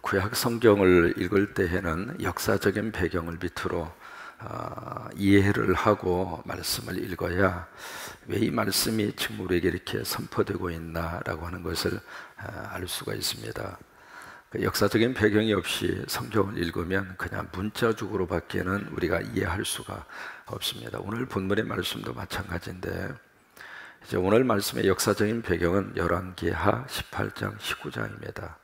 구약 성경을 읽을 때에는 역사적인 배경을 밑으로 이해를 하고 말씀을 읽어야 왜 이 말씀이 지금 우리에게 이렇게 선포되고 있나라고 하는 것을 알 수가 있습니다. 그 역사적인 배경이 없이 성경을 읽으면 그냥 문자적으로밖에는 우리가 이해할 수가 없습니다. 오늘 본문의 말씀도 마찬가지인데, 이제 오늘 말씀의 역사적인 배경은 열왕기하 18장 19장입니다.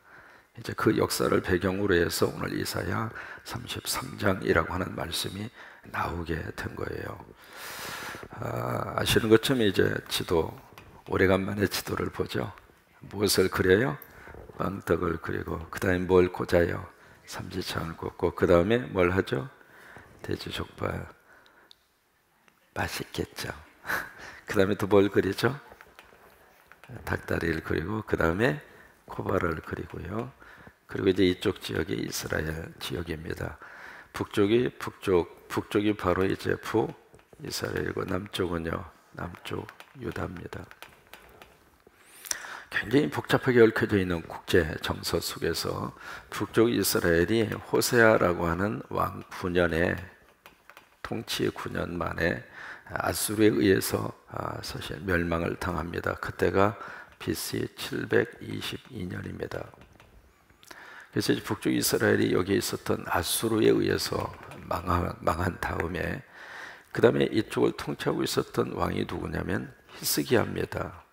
이제 그 역사를 배경으로 해서 오늘 이사야 33장이라고 하는 말씀이 나오게 된 거예요. 아시는 것처럼 이제 지도, 오래간만에 지도를 보죠. 무엇을 그려요? 빵떡을 그리고 그 다음에 뭘 꽂아요? 삼지창을 꽂고 그 다음에 뭘 하죠? 돼지족발. 맛있겠죠. 그 다음에 또 뭘 그리죠? 닭다리를 그리고 그 다음에 코바를 그리고요. 그리고 이제 이쪽 지역이 이스라엘 지역입니다. 북쪽이 바로 이제 북이스라엘이고 남쪽은요, 남쪽 유다입니다. 굉장히 복잡하게 얽혀져 있는 국제 정서 속에서 북쪽 이스라엘이 호세아라고 하는 왕 9년에, 통치 9년 만에 아수르에 의해서 사실 멸망을 당합니다. 그때가 BC 722년입니다. 그래서 북쪽 이스라엘이 여기에 있었던 아수르에 의해서 망한 다음에 그 다음에 이쪽을 통치하고 있었던 왕이 누구냐면 히스기야입니다.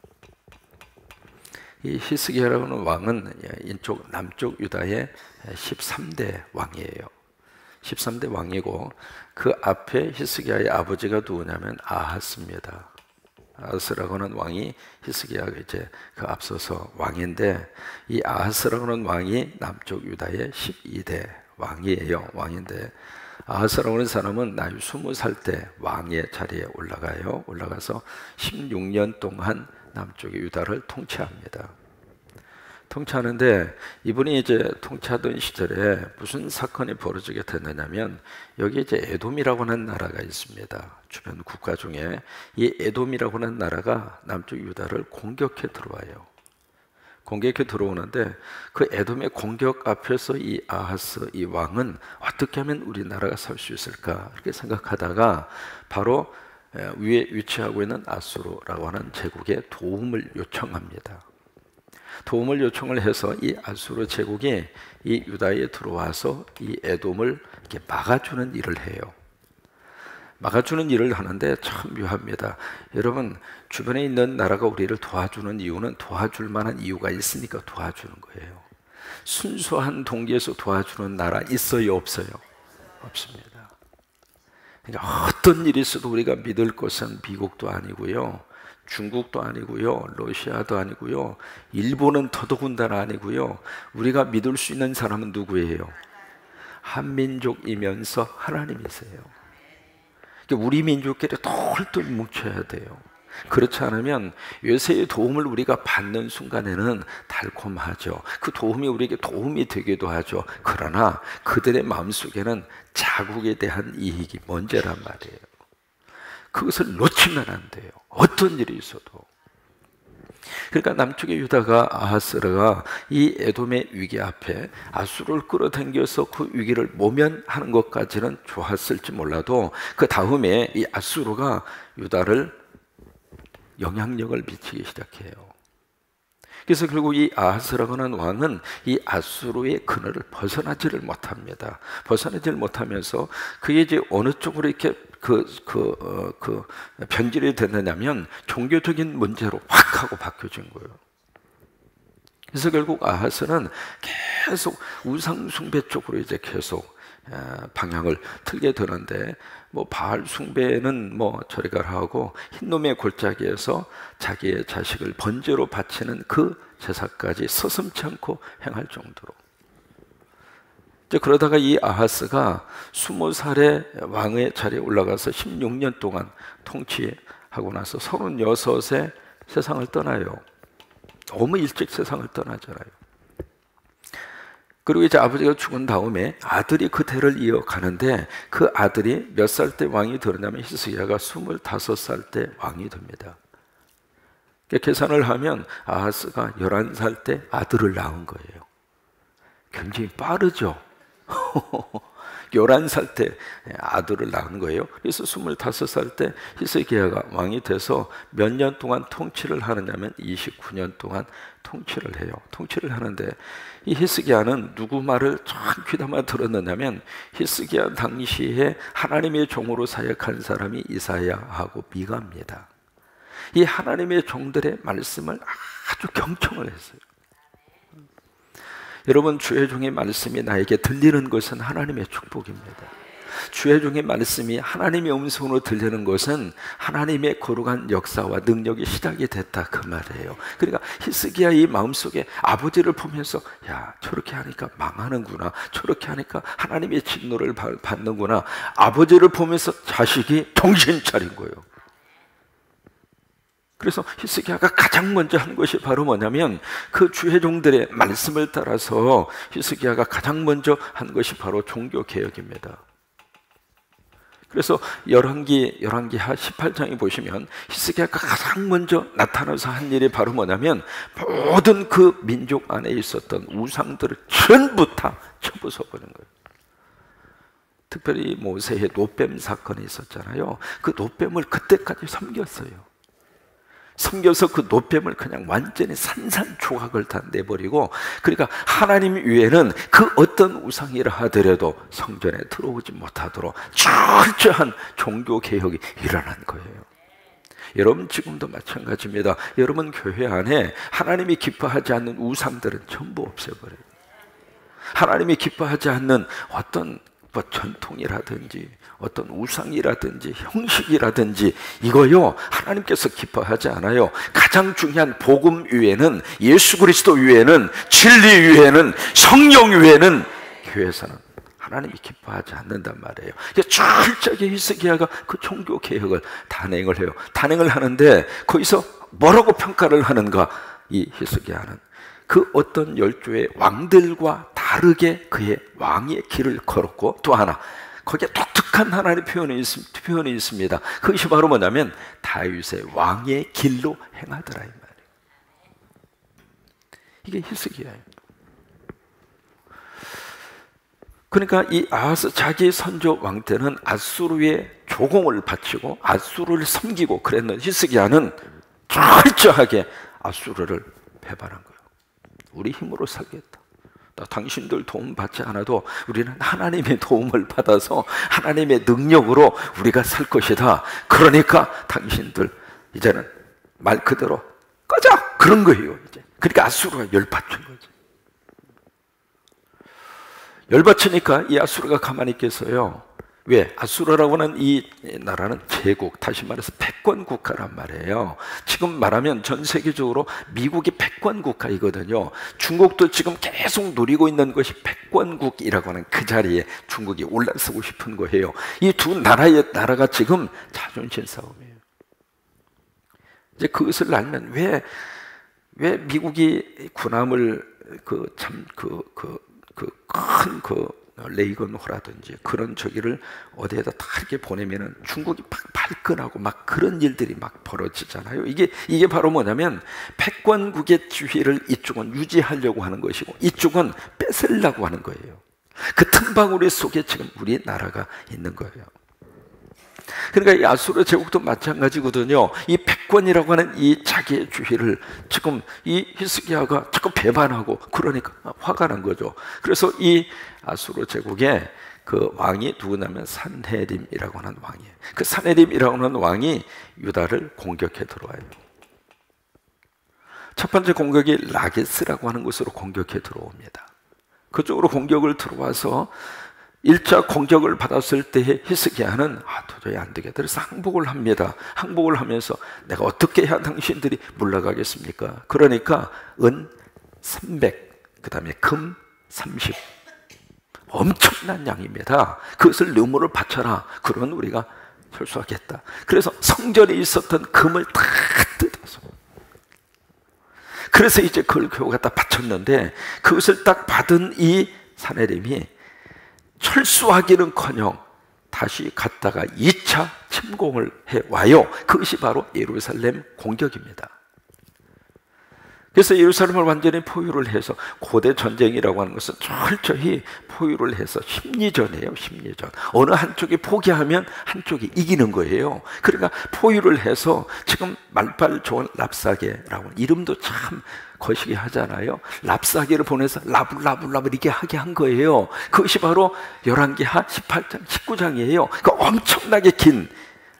이 히스기야라는 왕은 이쪽 남쪽 유다의 13대 왕이에요. 13대 왕이고 그 앞에 히스기야의 아버지가 누구냐면 아하스입니다. 아하스라고 하는 왕이 히스기야가 이제 그 앞서서 왕인데, 이 아하스라고 하는 왕이 남쪽 유다의 12대 왕이에요. 왕인데 아하스라고 하는 사람은 나이 20살 때 왕의 자리에 올라가요. 올라가서 16년 동안 남쪽의 유다를 통치합니다. 통치하는데 이분이 이제 통치하던 시절에 무슨 사건이 벌어지게 됐느냐면, 여기 이제 에돔이라고 하는 나라가 있습니다. 주변 국가 중에 이 에돔이라고 하는 나라가 남쪽 유다를 공격해 들어와요. 공격해 들어오는데 그 에돔의 공격 앞에서 이 아하스, 이 왕은 어떻게 하면 우리나라가 살 수 있을까 이렇게 생각하다가 바로 위에 위치하고 있는 아수르라고 하는 제국에 도움을 요청합니다. 도움을 요청을 해서 이 아수르 제국이 이 유다에 들어와서 이 에돔을 이렇게 막아주는 일을 해요. 막아주는 일을 하는데 참 묘합니다. 여러분, 주변에 있는 나라가 우리를 도와주는 이유는 도와줄 만한 이유가 있으니까 도와주는 거예요. 순수한 동기에서 도와주는 나라 있어요, 없어요? 없습니다. 그러니까 어떤 일이 있어도 우리가 믿을 것은 미국도 아니고요, 중국도 아니고요, 러시아도 아니고요, 일본은 더더군다나 아니고요. 우리가 믿을 수 있는 사람은 누구예요? 한민족이면서 하나님이세요. 우리 민족끼리 똘똘 뭉쳐야 돼요. 그렇지 않으면 요새의 도움을 우리가 받는 순간에는 달콤하죠. 그 도움이 우리에게 도움이 되기도 하죠. 그러나 그들의 마음속에는 자국에 대한 이익이 먼저란 말이에요. 그것을 놓치면 안 돼요. 어떤 일이 있어도. 그러니까 남쪽의 유다가, 아하스가 이 에돔의 위기 앞에 아수르를 끌어당겨서 그 위기를 모면하는 것까지는 좋았을지 몰라도 그 다음에 이 아수르가 유다를 영향력을 미치기 시작해요. 그래서 결국 이 아하스라고 하는 왕은 이 아수르의 그늘을 벗어나지를 못합니다. 벗어나지를 못하면서 그게 이제 어느 쪽으로 이렇게 변질이 됐느냐면 종교적인 문제로 확 하고 바뀌어진 거예요. 그래서 결국 아하스는 계속 우상 숭배 쪽으로 이제 계속 방향을 틀게 되는데, 뭐 바알 숭배는 뭐 저리 가라 하고 흰놈의 골짜기에서 자기의 자식을 번제로 바치는 그 제사까지 서슴지 않고 행할 정도로. 그러다가 이 아하스가 20살의 왕의 자리에 올라가서 16년 동안 통치하고 나서 36세 세상을 떠나요. 너무 일찍 세상을 떠나잖아요. 그리고 이제 아버지가 죽은 다음에 아들이 그 대를 이어가는데, 그 아들이 몇 살 때 왕이 되느냐면 히스기야가 25살 때 왕이 됩니다. 계산을 하면 아하스가 11살 때 아들을 낳은 거예요. 굉장히 빠르죠. 11살 때 아들을 낳은 거예요. 그래서 25살 때 히스기야가 왕이 돼서 몇 년 동안 통치를 하느냐면 29년 동안 통치를 해요. 통치를 하는데 이 히스기야는 누구 말을 참 귀담아 들었느냐면 히스기야 당시에 하나님의 종으로 사역한 사람이 이사야하고 미가입니다. 이 하나님의 종들의 말씀을 아주 경청을 했어요. 여러분, 주의 종의 말씀이 나에게 들리는 것은 하나님의 축복입니다. 주의 종의 말씀이 하나님의 음성으로 들리는 것은 하나님의 거룩한 역사와 능력이 시작이 됐다, 그 말이에요. 그러니까 히스기야 이 마음속에 아버지를 보면서 야, 저렇게 하니까 망하는구나, 저렇게 하니까 하나님의 진노를 받는구나. 아버지를 보면서 자식이 정신 차린 거예요. 그래서 히스기야가 가장 먼저 한 것이 바로 뭐냐면 그 주의 종들의 말씀을 따라서 히스기야가 가장 먼저 한 것이 바로 종교개혁입니다. 그래서 열왕기하 18장에 보시면 히스기야가 가장 먼저 나타나서 한 일이 바로 뭐냐면 모든 그 민족 안에 있었던 우상들을 전부 다 쳐부숴버린 거예요. 특별히 모세의 노뱀 사건이 있었잖아요. 그 노뱀을 그때까지 섬겼어요. 섬겨서 그 노뱀을 그냥 완전히 산산조각을 다 내버리고, 그러니까 하나님 외에는 그 어떤 우상이라 하더라도 성전에 들어오지 못하도록 철저한 종교개혁이 일어난 거예요. 여러분, 지금도 마찬가지입니다. 여러분 교회 안에 하나님이 기뻐하지 않는 우상들은 전부 없애버려요. 하나님이 기뻐하지 않는 어떤 전통이라든지 어떤 우상이라든지 형식이라든지 이거요, 하나님께서 기뻐하지 않아요. 가장 중요한 복음 위에는, 예수 그리스도 위에는, 진리 위에는, 성령 위에는 교회에서는 하나님이 기뻐하지 않는단 말이에요. 철저하게 히스기야가 그 종교 개혁을 단행을 해요. 단행을 하는데 거기서 뭐라고 평가를 하는가? 이 히스기야는 그 어떤 열조의 왕들과 다르게 그의 왕의 길을 걸었고, 또 하나 거기에 독특한 하나님의 표현이 있습니다. 그것이 바로 뭐냐면 다윗의 왕의 길로 행하더라, 이 말이에요. 이게 히스기야예요. 그러니까 이 아하스 자기 선조 왕 때는 아수르의 조공을 바치고 아수르를 섬기고 그랬는 히스기야는 철저하게 아수르를 배반한 거예요. 우리 힘으로 살겠다. 당신들 도움 받지 않아도 우리는 하나님의 도움을 받아서 하나님의 능력으로 우리가 살 것이다. 그러니까 당신들 이제는 말 그대로 꺼져! 그런 거예요, 이제. 그러니까 아수르가 열받친 거죠. 열받치니까 이 아수르가 가만히 있겠어요. 왜? 아수르라고 하는 이 나라는 제국, 다시 말해서 패권 국가란 말이에요. 지금 말하면 전 세계적으로 미국이 패권 국가이거든요. 중국도 지금 계속 누리고 있는 것이 패권국이라고 하는 그 자리에 중국이 올라서고 싶은 거예요. 이 두 나라가 지금 자존심 싸움이에요. 이제 그것을 알면 왜 미국이 군함을 레이건호라든지 그런 저기를 어디에다 다 이렇게 보내면은 중국이 막 발끈하고 막 그런 일들이 막 벌어지잖아요. 이게 바로 뭐냐면 패권국의 지위를 이쪽은 유지하려고 하는 것이고 이쪽은 뺏으려고 하는 거예요. 그 틈바구니 속에 지금 우리나라가 있는 거예요. 그러니까 이 아수르 제국도 마찬가지거든요. 이 패권이라고 하는 이 자기의 주의를 지금 이 히스기야가 자꾸 배반하고 그러니까 화가 난 거죠. 그래서 이 아수르 제국의 그 왕이 누구냐면 산헤립이라고 하는 왕이에요. 그 산헤립이라고 하는 왕이 유다를 공격해 들어와요. 첫 번째 공격이 라게스라고 하는 곳으로 공격해 들어옵니다. 그쪽으로 공격을 들어와서 1차 공격을 받았을 때 히스기야는 도저히 안 되겠다. 그래서 항복을 합니다. 항복을 하면서 내가 어떻게 해야 당신들이 물러가겠습니까? 그러니까 은 300, 그 다음에 금 30, 엄청난 양입니다. 그것을 뇌물을 바쳐라. 그러면 우리가 철수하겠다. 그래서 성전에 있었던 금을 다 뜯어서, 그래서 이제 그걸 겨우 갖다 바쳤는데 그것을 딱 받은 이 산헤립이 철수하기는커녕 다시 갔다가 2차 침공을 해와요. 그것이 바로 예루살렘 공격입니다. 그래서 예루살렘을 완전히 포위를 해서, 고대 전쟁이라고 하는 것은 철저히 포위를 해서 심리전이에요. 심리전. 어느 한쪽이 포기하면 한쪽이 이기는 거예요. 그러니까 포위를 해서 지금 말빨 좋은 랍사게라고, 이름도 참 거시기 하잖아요. 랍사게를 보내서 라블라블라블 이렇게 하게 한 거예요. 그것이 바로 열왕기하 18장 19장이에요 그 엄청나게 긴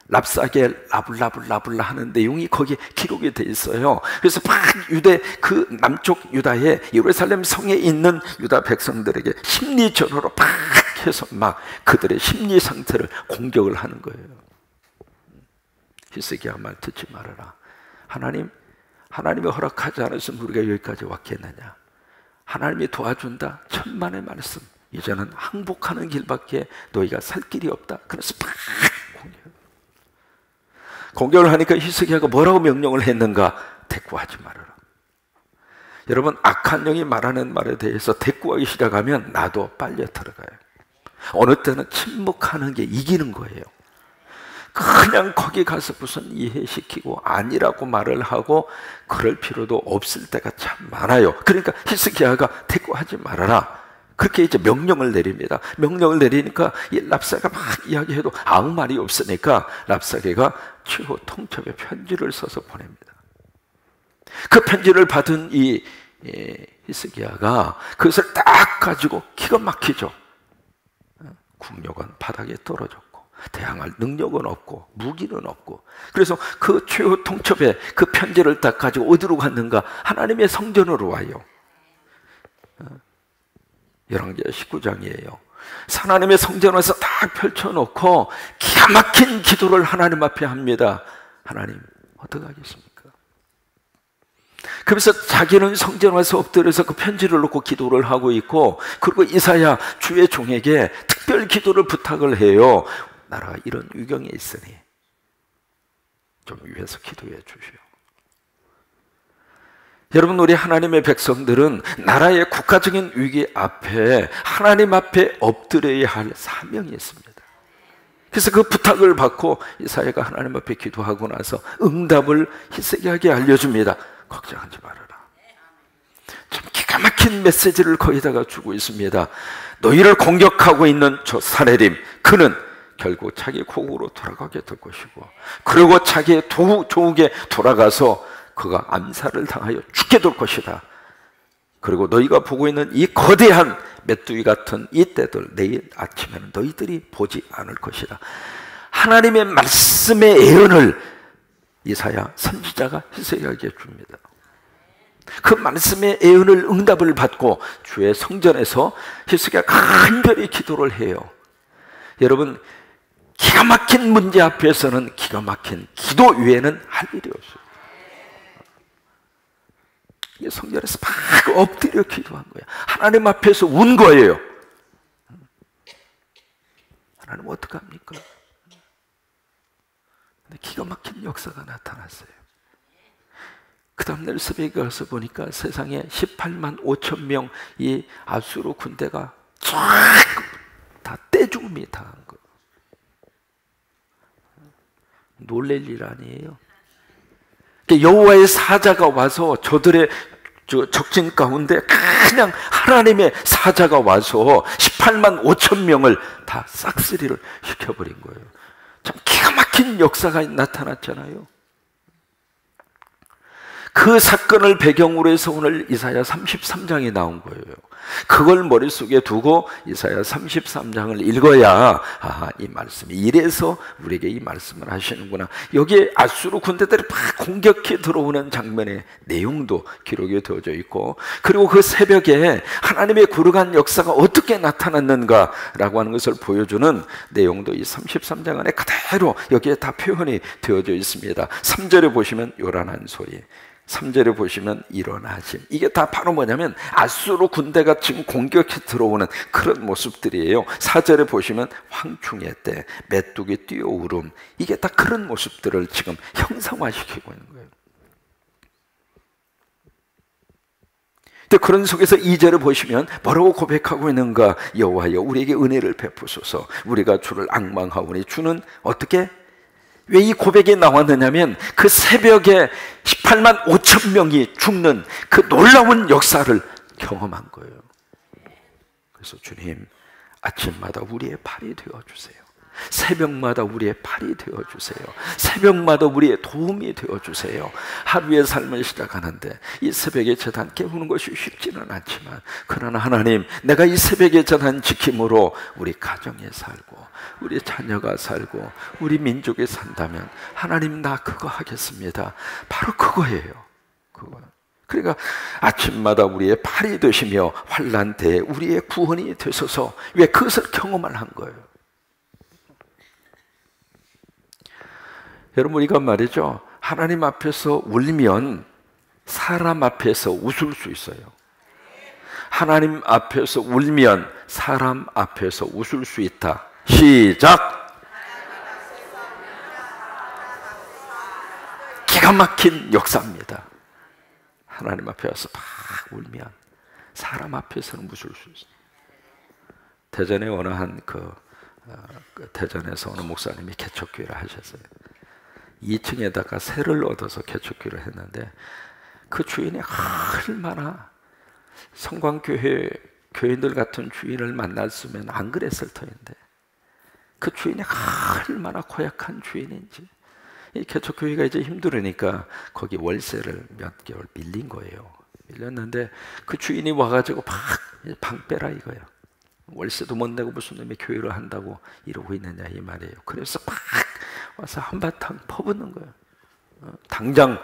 랍사게 라블라블라블라 하는 내용이 거기에 기록이 돼 있어요. 그래서 막 유대, 그 남쪽 유다의 예루살렘 성에 있는 유다 백성들에게 심리전으로 막 해서 막 그들의 심리 상태를 공격을 하는 거예요. 히스기야 말 듣지 말아라. 하나님이 허락하지 않았으면 우리가 여기까지 왔겠느냐. 하나님이 도와준다. 천만의 말씀. 이제는 항복하는 길밖에 너희가 살 길이 없다. 그래서 막 공격을 하니까 히스기야가 뭐라고 명령을 했는가? 대꾸하지 말아라. 여러분, 악한 영이 말하는 말에 대해서 대꾸하기 시작하면 나도 빨려 들어가요. 어느 때는 침묵하는 게 이기는 거예요. 그냥 거기 가서 무슨 이해시키고 아니라고 말을 하고 그럴 필요도 없을 때가 참 많아요. 그러니까 히스기야가 대꾸하지 말아라. 그렇게 이제 명령을 내립니다. 명령을 내리니까 이 랍사게가 막 이야기해도 아무 말이 없으니까 랍사게가 최후 통첩에 편지를 써서 보냅니다. 그 편지를 받은 이 히스기야가 그것을 딱 가지고 기가 막히죠. 국력은 바닥에 떨어졌고 대항할 능력은 없고 무기는 없고, 그래서 그 최후 통첩에 그 편지를 딱 가지고 어디로 갔는가? 하나님의 성전으로 와요. 열왕기하 19장이에요. 하나님의 성전에서 딱 펼쳐놓고 기가 막힌 기도를 하나님 앞에 합니다. 하나님, 어떡하겠습니까? 그래서 자기는 성전 와서 엎드려서 그 편지를 놓고 기도를 하고 있고, 그리고 이사야 주의 종에게 특별 기도를 부탁을 해요. 나라가 이런 위경에 있으니 좀 위해서 기도해 주시오. 여러분, 우리 하나님의 백성들은 나라의 국가적인 위기 앞에 하나님 앞에 엎드려야 할 사명이 있습니다. 그래서 그 부탁을 받고 이사야가 하나님 앞에 기도하고 나서 응답을 히스기야에게 알려줍니다. 걱정하지 말아라. 참 기가 막힌 메시지를 거기다가 주고 있습니다. 너희를 공격하고 있는 저 사내림, 그는 결국 자기 고국으로 돌아가게 될 것이고, 그리고 자기의 조국에 돌아가서 그가 암살을 당하여 죽게 될 것이다. 그리고 너희가 보고 있는 이 거대한 메뚜기 같은 이 때들 내일 아침에는 너희들이 보지 않을 것이다. 하나님의 말씀의 예언을 이사야 선지자가 히스기야에게 줍니다. 그 말씀의 예언을 응답을 받고 주의 성전에서 히스기야가 간절히 기도를 해요. 여러분, 기가 막힌 문제 앞에서는 기가 막힌 기도 외에는 할 일이 없어요. 성전에서 막 엎드려 기도한 거예요. 하나님 앞에서 운 거예요. 하나님 어떡합니까? 근데 기가 막힌 역사가 나타났어요. 그 다음날 새벽에 가서 보니까 세상에 18만 5천 명 이 아수르 군대가 쫙 다 떼죽음이 당한 거. 놀랄 일 아니에요. 여호와의 사자가 와서 저들의 적진 가운데 그냥 하나님의 사자가 와서 18만 5천 명을 다 싹쓸이를 시켜버린 거예요. 참 기가 막힌 역사가 나타났잖아요. 그 사건을 배경으로 해서 오늘 이사야 33장이 나온 거예요. 그걸 머릿속에 두고 이사야 33장을 읽어야 이 말씀이 이래서 우리에게 이 말씀을 하시는구나. 여기에 아수르 군대들이 막 공격해 들어오는 장면의 내용도 기록이 되어져 있고, 그리고 그 새벽에 하나님의 거룩한 역사가 어떻게 나타났는가라고 하는 것을 보여주는 내용도 이 33장 안에 그대로 여기에 다 표현이 되어져 있습니다. 3절에 보시면 요란한 소리, 3절에 보시면 일어나심. 이게 다 바로 뭐냐면 아수르 군대가 지금 공격해 들어오는 그런 모습들이에요. 4절에 보시면 황충의 때, 메뚜기 뛰어오름, 이게 다 그런 모습들을 지금 형상화시키고 있는 거예요. 근데 그런 속에서 2절을 보시면 뭐라고 고백하고 있는가? 여호와여 우리에게 은혜를 베푸소서. 우리가 주를 앙망하오니 주는 어떻게? 왜 이 고백이 나왔느냐면 그 새벽에 18만 5천 명이 죽는 그 놀라운 역사를 경험한 거예요. 그래서 주님, 아침마다 우리의 팔이 되어주세요. 새벽마다 우리의 팔이 되어주세요. 새벽마다 우리의 도움이 되어주세요. 하루의 삶을 시작하는데 이 새벽의 제단 깨우는 것이 쉽지는 않지만, 그러나 하나님, 내가 이 새벽의 제단 지킴으로 우리 가정에 살고 우리 자녀가 살고 우리 민족에 산다면 하나님, 나 그거 하겠습니다. 바로 그거예요. 그거. 그러니까 아침마다 우리의 팔이 되시며 환난 때에 우리의 구원이 되셔서, 왜 그것을 경험을 한 거예요. 여러분, 우리가 말이죠, 하나님 앞에서 울면 사람 앞에서 웃을 수 있어요. 하나님 앞에서 울면 사람 앞에서 웃을 수 있다. 시작! 기가 막힌 역사입니다. 하나님 앞에 와서 막 울면 사람 앞에서는 웃을 수 있어요. 대전에 어느 대전에서 어느 목사님이 개척교회를 하셨어요. 2층에다가 새를 얻어서 개척교회를 했는데, 그 주인이 얼마나 성광교회 교인들 같은 주인을 만났으면 안 그랬을 터인데, 그 주인이 얼마나 고약한 주인인지. 이 개척교회가 이제 힘들으니까 거기 월세를 몇 개월 밀린 거예요. 밀렸는데 그 주인이 와가지고 막 방 빼라 이거예요. 월세도 못 내고 무슨 놈이 교회를 한다고 이러고 있느냐 이 말이에요. 그래서 막 와서 한바탕 퍼붓는 거예요. 당장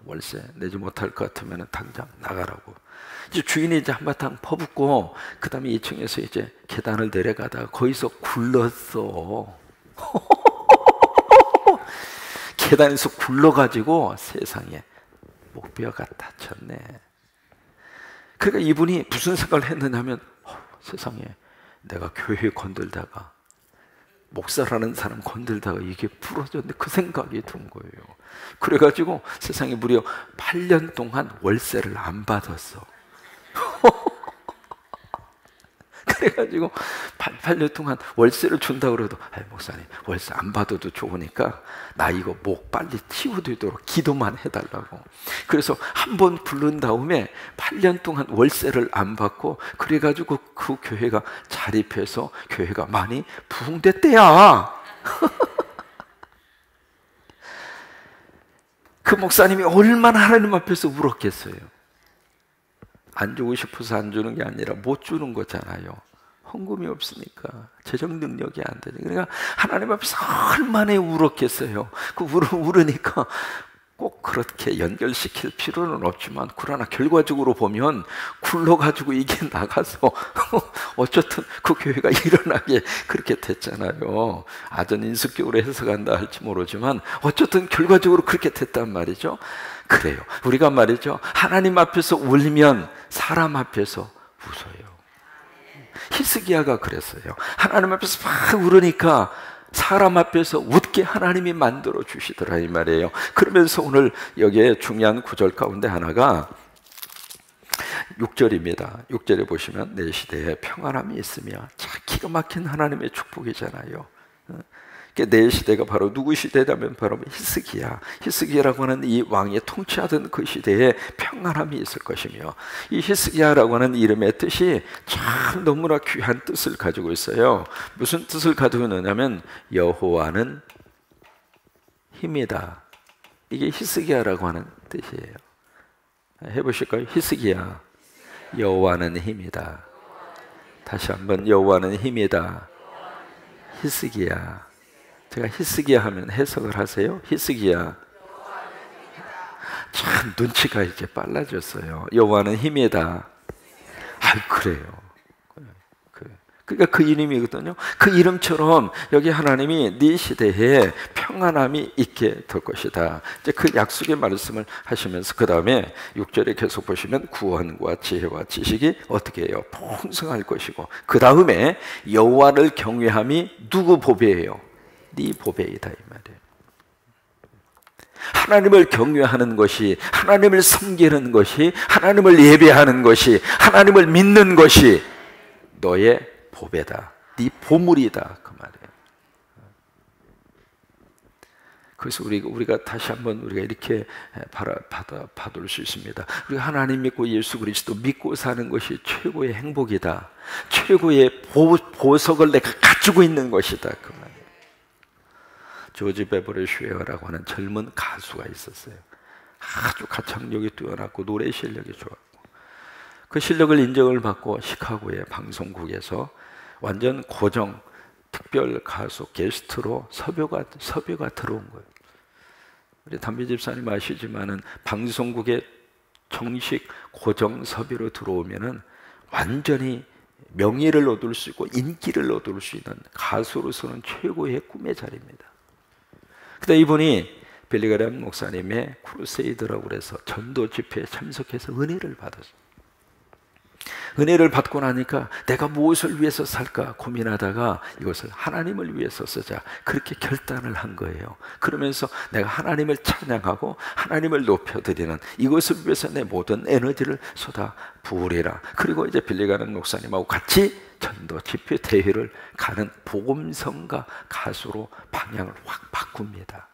월세 내지 못할 것 같으면 당장 나가라고. 이제 주인이 이제 한바탕 퍼붓고, 그 다음에 2층에서 이제 계단을 내려가다가 거기서 굴렀어. 계단에서 굴러가지고 세상에 목뼈가 다쳤네. 그러니까 이분이 무슨 생각을 했느냐면, 세상에 내가 교회 건들다가, 목사라는 사람 건들다가 이게 부러졌는데, 그 생각이 든 거예요. 그래가지고 세상에 무려 8년 동안 월세를 안 받았어. 그래가지고 8년 동안 월세를 준다고 그래도, 목사님 월세 안 받아도 좋으니까 나 이거 목 빨리 치유되도록 기도만 해달라고. 그래서 한 번 부른 다음에 8년 동안 월세를 안 받고, 그래가지고 그 교회가 자립해서 교회가 많이 부흥됐대야. 그 목사님이 얼마나 하나님 앞에서 울었겠어요. 안 주고 싶어서 안 주는 게 아니라 못 주는 거잖아요. 헌금이 없으니까, 재정 능력이 안 되죠. 그러니까 하나님 앞에서 얼마나 울었겠어요. 그 울으니까 꼭 그렇게 연결시킬 필요는 없지만, 그러나 결과적으로 보면 굴러가지고 이게 나가서 어쨌든 그 교회가 일어나게 그렇게 됐잖아요. 아전인수격으로 해석한다 할지 모르지만 어쨌든 결과적으로 그렇게 됐단 말이죠. 그래요. 우리가 말이죠, 하나님 앞에서 울면 사람 앞에서 웃어요. 히스기야가 그랬어요. 하나님 앞에서 막 울으니까 사람 앞에서 웃게 하나님이 만들어 주시더라 이 말이에요. 그러면서 오늘 여기에 중요한 구절 가운데 하나가 6절입니다. 6절에 보시면 내 시대에 평안함이 있으며, 참 기가 막힌 하나님의 축복이잖아요. 내 시대가 바로 누구 시대냐면 바로 히스기야라고 하는 이 왕이 통치하던 그 시대에 평안함이 있을 것이며, 이 히스기야라고 하는 이름의 뜻이 참 너무나 귀한 뜻을 가지고 있어요. 무슨 뜻을 가지고 있느냐면 여호와는 힘이다. 이게 히스기야라고 하는 뜻이에요. 해보실까요? 히스기야, 여호와는 힘이다. 다시 한번, 여호와는 힘이다. 히스기야. 제가 히스기야 하면 해석을 하세요. 히스기야. 참 눈치가 이제 빨라졌어요. 여호와는 힘이다. 그래요. 그러니까 그 이름이거든요. 그 이름처럼 여기 하나님이 네 시대에 평안함이 있게 될 것이다. 이제 그 약속의 말씀을 하시면서 그 다음에 6절에 계속 보시면 구원과 지혜와 지식이 어떻게 해요? 풍성할 것이고, 그 다음에 여호와를 경외함이 누구 보배예요? 네 보배이다 이 말이에요. 하나님을 경외하는 것이, 하나님을 섬기는 것이, 하나님을 예배하는 것이, 하나님을 믿는 것이 너의 보배다. 네 보물이다 그 말이에요. 그래서 우리가 다시 한번 우리가 이렇게 받을 수 있습니다. 우리가 하나님 믿고 예수 그리스도 믿고 사는 것이 최고의 행복이다. 최고의 보석을 내가 가지고 있는 것이다. 그 말이에요. 조지 베버리 쉐어라고 하는 젊은 가수가 있었어요. 아주 가창력이 뛰어났고 노래 실력이 좋았고, 그 실력을 인정을 받고 시카고의 방송국에서 완전 고정 특별 가수 게스트로 섭외가 들어온 거예요. 우리 담비 집사님 아시지만은 방송국에 정식 고정 섭외로 들어오면은 완전히 명예를 얻을 수 있고 인기를 얻을 수 있는 가수로서는 최고의 꿈의 자리입니다. 그때 이분이 빌리그램 목사님의 크루세이드라고 그래서 전도 집회에 참석해서 은혜를 받았어요. 은혜를 받고 나니까 내가 무엇을 위해서 살까 고민하다가 이것을 하나님을 위해서 쓰자, 그렇게 결단을 한 거예요. 그러면서 내가 하나님을 찬양하고 하나님을 높여드리는 이것을 위해서 내 모든 에너지를 쏟아 부으리라. 그리고 이제 빌리그램 목사님하고 같이 전도 집회 대회를 가는 복음성가 가수로 방향을 확 바꿉니다.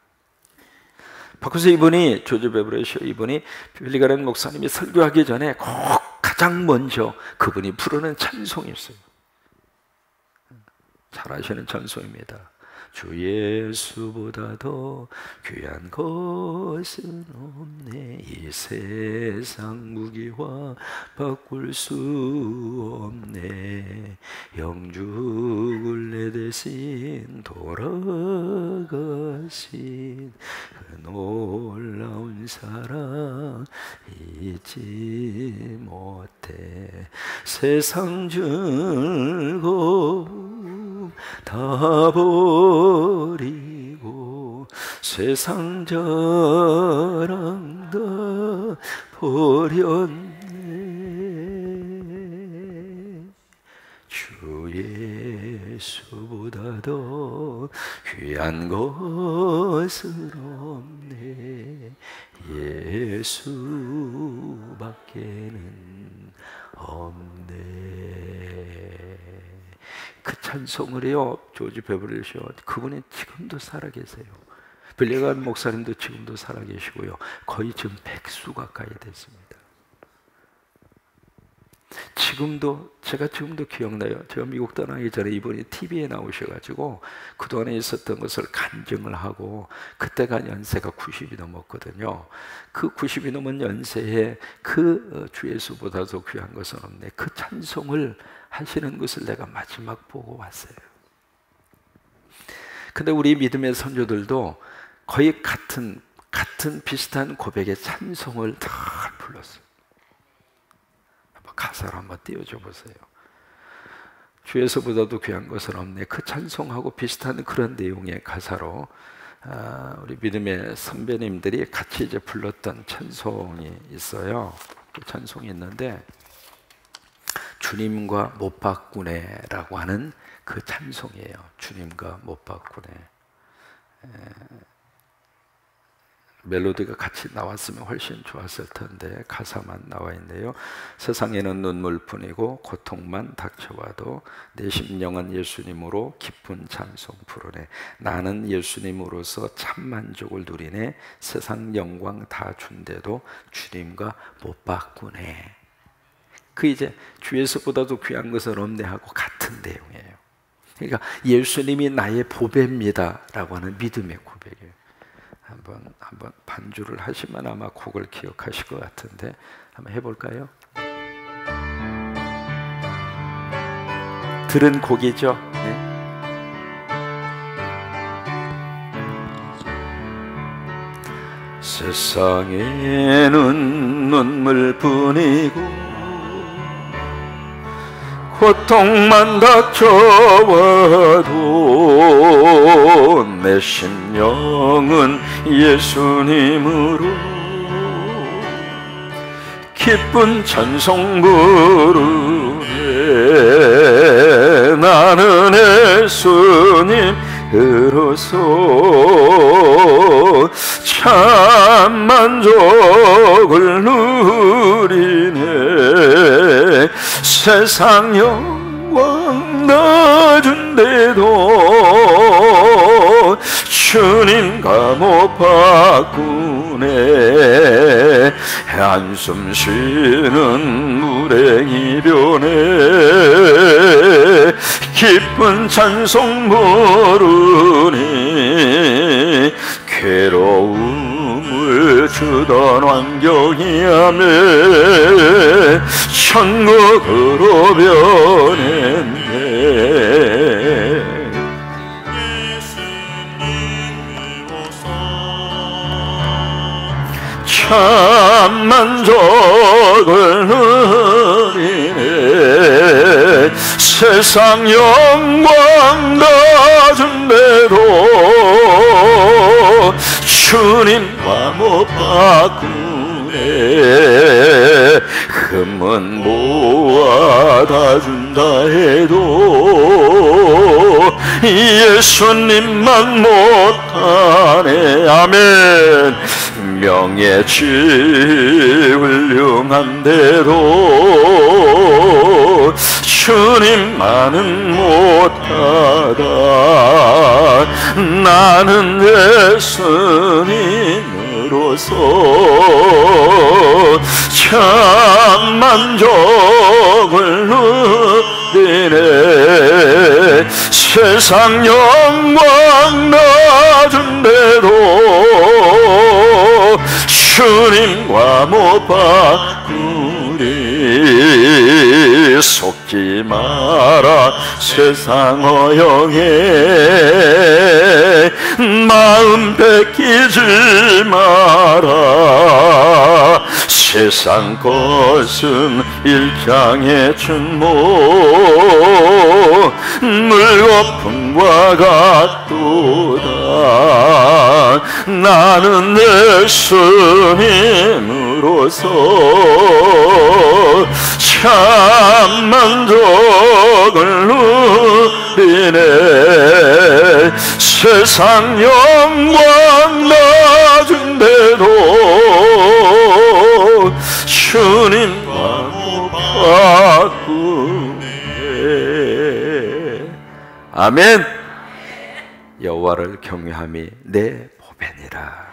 바꾸서 이분이 조지 베버리 쉐어 이분이 빌리그램 목사님이 설교하기 전에 꼭 가장 먼저 그분이 부르는 찬송이 있어요. 잘 아시는 찬송입니다. 주 예수보다 더 귀한 것은 없네. 이 세상 무기와 바꿀 수 없네. 영죽을 내 대신 돌아가신 그 놀라운 사랑 잊지 못해. 세상 즐거움 다 버리고 세상 자랑 다 버렸네. 주 예수보다 더 귀한 것은 없네. 예수밖에는 없네. 그 찬송을 해요. 조지 베버리 쉐어. 그분은 지금도 살아계세요. 빌리그램 목사님도 지금도 살아계시고요. 거의 지금 100수 가까이 됐습니다. 제가 지금도 기억나요. 제가 미국 떠나기 전에 이분이 TV에 나오셔가지고 그동안에 있었던 것을 간증을 하고, 그때가 연세가 90이 넘었거든요. 그 90이 넘은 연세에 그 주 예수보다도 귀한 것은 없네, 그 찬송을 하시는 것을 내가 마지막 보고 왔어요. 근데 우리 믿음의 선조들도 거의 같은 비슷한 고백의 찬송을 다 불렀어요. 가사를 한번 띄워줘 보세요. 주 예수보다도 귀한 것은 없네. 그 찬송하고 비슷한 그런 내용의 가사로 우리 믿음의 선배님들이 같이 이제 불렀던 찬송이 있어요. 그 찬송이 있는데 주님과 못 바꾸네라고 하는 그 찬송이에요. 주님과 못 바꾸네. 멜로디가 같이 나왔으면 훨씬 좋았을 텐데 가사만 나와 있네요. 세상에는 눈물뿐이고 고통만 닥쳐와도 내 심령은 예수님으로 기쁜 찬송 부르네. 나는 예수님으로서 참 만족을 누리네. 세상 영광 다 준대도 주님과 못 바꾸네. 그 이제 주 예수보다도 귀한 것은 없네 하고 같은 내용이에요. 그러니까 예수님이 나의 보배입니다 라고 하는 믿음의 고백이에요. 한번 반주를 하시면 아마 곡을 기억하실 것 같은데 한번 해볼까요? 들은 곡이죠. 네. 세상에는 눈물뿐이고 고통만 닥쳐와도 내 심령은 예수님으로 기쁜 찬송 부르네. 나는 예수님으로서 참 만족을 누리네. 세상 영광 나 준대도 주님과 못 바꾸네. 한숨 쉬는 불행이변에 기쁜 찬송 부르니 괴로움을 주던 환경이야매 천국으로 변했네. 참 만족을 누리네. 세상 영광 가진대도 주님과 못 바꾸네. 금은 모아다 준다 해도 예수님만 못하네. 아멘. 명예치 훌륭한데도 주님만은 못하다. 나는 예수님으로서 참 만족을 누리네. 세상 영광 낮은데도 주님과 못 바꾸리. 속지 마라 세상 어영에 마음 뺏기지 마라. 세상 것은 일장의 춘모 물거품과 같도다. 나는 예수님으로서 참 만족을 누리네. 세상 영광 낮은데도 주님과 못 바꾸네. 아멘. 여호와를 경외함이 내 보배니라.